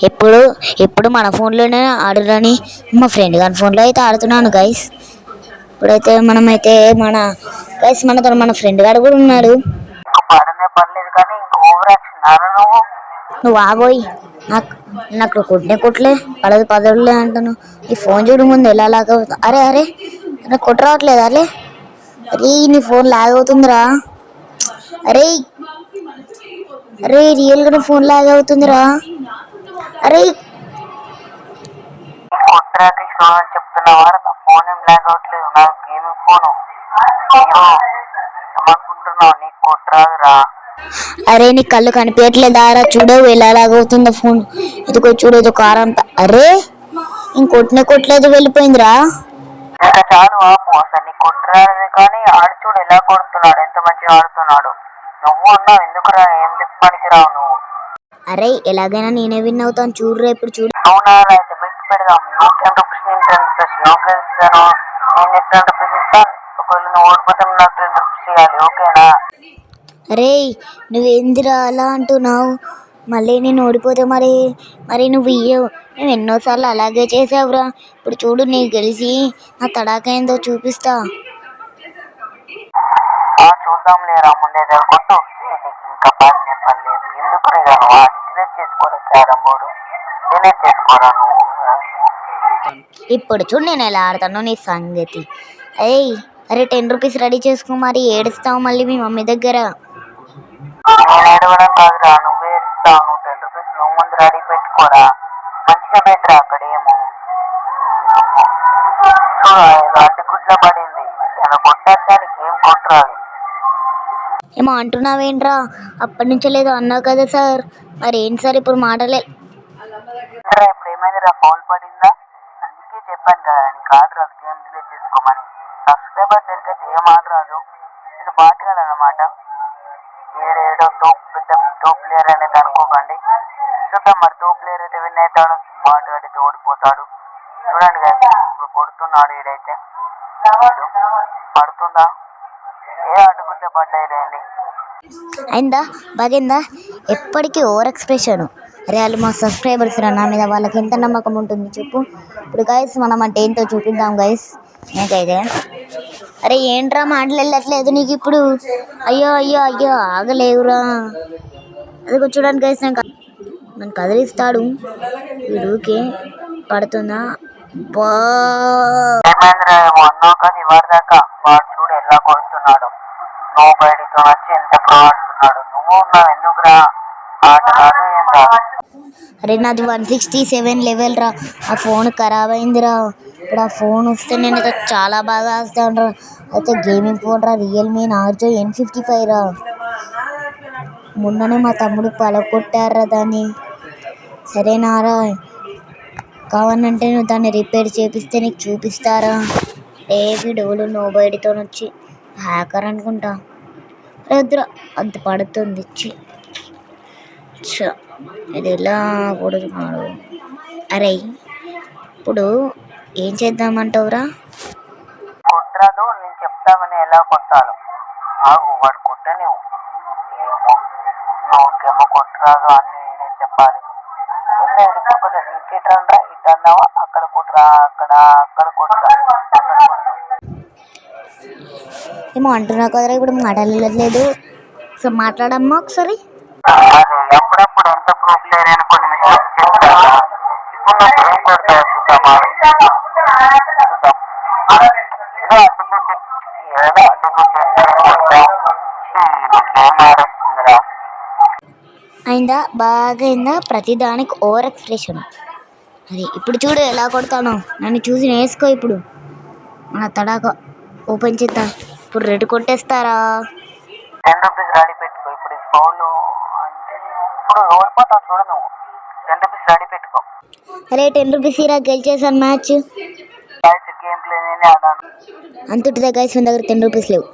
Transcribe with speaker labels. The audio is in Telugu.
Speaker 1: ఎప్పుడు ఎప్పుడు మన ఫోన్లోనే ఆడరని మా ఫ్రెండ్ గారి ఫోన్లో అయితే ఆడుతున్నాను గైస్. ఇప్పుడైతే మనమైతే మనతో మన ఫ్రెండ్ గారు కూడా ఉన్నాడు. నువ్వు ఆగోయి, నాకు నాకు కొట్లే పడదు పదవులే అంటాను. ఈ ఫోన్ చూడు ముందు ఎలా లాగ్ అవుతుంది. అరే అరే నాకు కొట్ట రావట్లేదు. అరే నీ ఫోన్ లాగ్ అవుతుందిరా. అరే అరే రియల్గా ఫోన్ లాగ్ అవుతుందిరా. అరే అరే నీ కళ్ళు కనిపించట్లేదారా? చూడవు ఎలా లాగవుతుందో ఫోన్. ఇదిగో చూడు ఇది కారంతా. అరే కొట్టలేదు వెళ్ళిపోయిందిరా. చాలు ఆపు, అసలు నీ కొట్టరాదు కానీ ఆడు చూడు ఎలా కొడుతున్నాడు, ఎంత మంచిగా ఆడుతున్నాడు. నువ్వు అన్నావు ఎందుకురా, ఏం పనికి రావు నువ్వు. అరే ఎలాగైనా నేనే విన్ అవుతాను చూడురా ఇప్పుడు చూడు. అవునా అయితే బెట్ పెడదాం. నువ్వు 10 రూపీస్ నేను 10 రూపీస్ నువ్వు గెలుస్తాను, నేను నీకు 10 రూపీస్ ఇస్తాను. ఒకవేళ నువ్వు ఓడిపోతే నాకు 10 రూపీస్ ఇవ్వాలి, ఓకేనా? అరే నువ్వేందిరా అలా అంటున్నావు? మళ్ళీ నేను ఓడిపోతే మరి నువ్వు ఇయ్యవు. నువ్వు ఎన్నోసార్లు అలాగే చేసావురా. ఇప్పుడు చూడు నీకు గెలిచి నా తడాక ఏందో చూపిస్తా. చూద్దాం లేరా, ముందే కొట్టు. ఇంకా పర్లేదు ఎందుకు చేసుకోరా క్యారం బోర్డు చేసుకోరా నువ్వు. ఇప్పుడు చూడు నేను ఎలా ఆడతాను నీ సంగతి. అరే 10 రూపీస్ రెడీ చేసుకో, మరి ఏడుస్తావు మళ్ళీ మీ మమ్మీ దగ్గర. నేను ఏడవడం కాదురా, నువ్వు ఏడుస్తావు. నువ్వు 10 రూపీస్ నువ్వు ముందు రెడీ పెట్టుకోరా, మంచిగా పెట్టరా. అక్కడ ఏమో అడ్డుగుడ్ల పడింది, కొట్టడానికి ఏం కొట్టరాదు. ఏమో అంటున్నావేంట్రా? అప్పటి నుంచే లేదు అన్నావు కదా సార్. మరి ఏంటి సార్ ఇప్పుడు మాటలే? ఇప్పుడు ఏమైందిరా, ఫౌల్ పడిందా? అందుకే చెప్పాను కదా నీకు ఆర్డర్ రాదు, గేమ్ డిలీట్ చేసుకోమని. సబ్స్క్రైబర్స్ అయితే ఏం ఆర్డర్ రాదు. ఇది బాటిగాడు అనమాట. ఏడో పెద్ద టోప్ ప్లేయర్ అనేది అనుకోకండి. చూద్దాం మరి టోప్ ప్లేయర్ అయితే విన్ అవుతాడు, బాటిగాడు అయితే ఓడిపోతాడు. చూడండి కదా ఇప్పుడు కొడుతున్నాడు. ఈడైతే పడుతుందా? ఏ అడ్డుగుడ్డ పడ్డాయిలేండి. అయిందా బాగైందా? ఎప్పటికీ ఓవర్ ఎక్స్ప్రెషన్. అరే వాళ్ళు మా సబ్స్క్రైబర్స్ రా, నా మీద వాళ్ళకి ఎంత నమ్మకం ఉంటుంది చెప్పు. ఇప్పుడు గైస్ మనం అంటే ఏంటో చూపిద్దాం గైస్. నాకైతే అరే ఏంట్రా మాటలు వెళ్ళట్లేదు నీకు ఇప్పుడు? అయ్యో అయ్యో అయ్యో ఆగలేవురా. అది చూడండి గైస్, నన్ను కదిలిస్తాడు వీడుకే. పడుతుందా? చూడు ఎలా కొడుతున్నాడు, నువ్వు బయటితో వచ్చి ఎంత ఆడుతున్నాడు. నువ్వు ఉన్నావు ఎందుకురా, ఆట కాదు ఏం కాదు. అరే నాది 167 లెవెల్ రా. ఆ ఫోన్ ఖరాబ్ అయిందిరా. ఇప్పుడు ఆ ఫోన్ వస్తే నేను అయితే చాలా బాగా ఆస్తాను రా. అయితే గేమింగ్ ఫోన్ రా, రియల్మీ నార్జో N55 రా. మొన్ననే మా తమ్ముడు పలగొట్టారా దాన్ని. సరేనారా, కావాలంటే నువ్వు దాన్ని రిపేర్ చేపిస్తే నీకు చూపిస్తారా. వీడోడు నో బయటితో వచ్చి హ్యాకర్ అనుకుంటా. రుద్ర అంత పడుతుంది ఇది ఎలా కొడుతున్నాడు. అరే ఇప్పుడు ఏం చేద్దామంటావురా? కొట్టరాదు, నేను చెప్తామని ఎలా కొట్టాలి. ఆగు వాడు కొట్టనివ్వు. ఏమో నువ్వుకేమో కొట్టరాదు అని నేనే చెప్పాలి. కొంచెం ఇటు రండా, ఇటు అన్నావా, అక్కడ కొట్టరా, అక్కడ కొట్టరా, అక్కడ కొట్టు. ఏమో అంటున్నావు కదరా, ఇప్పుడు మాట్లాడలేదు. సో మాట్లాడమ్మా ఒకసారి. ఎప్పుడప్పుడు ఎంత ప్రూఫ్ లేరని కొన్ని మిస్టేక్స్ చేస్తారా. ఇప్పుడు ఏం కొడతా చూద్దామా? అయిందా బాగా అయిందా? ప్రతిదానికి ఓవర్ ఎక్స్ప్రెషన్. అరే ఇప్పుడు చూడు ఎలా కొడతాను, నన్ను చూసి నేర్చుకో. ఇప్పుడు మన తడాక ఓపెన్ చేద్దాం. ఇప్పుడు రెడ్ కొట్టేస్తారా. 10 రూపీస్ రెడీ పెట్టుకో. ఇప్పుడు ఫౌల్ అంటే ఇప్పుడు ఓడిపోతావు చూడు నువ్వు. 10 రూపీస్ రెడీ పెట్టుకో. అరే 10 రూపీస్ ఇరా, గెలిచేసాను మ్యాచ్. గేమ్ ప్లే నేనే ఆడాను. అంతుంటుందా గైస్, మన దగ్గర 10 రూపీస్ లేవు.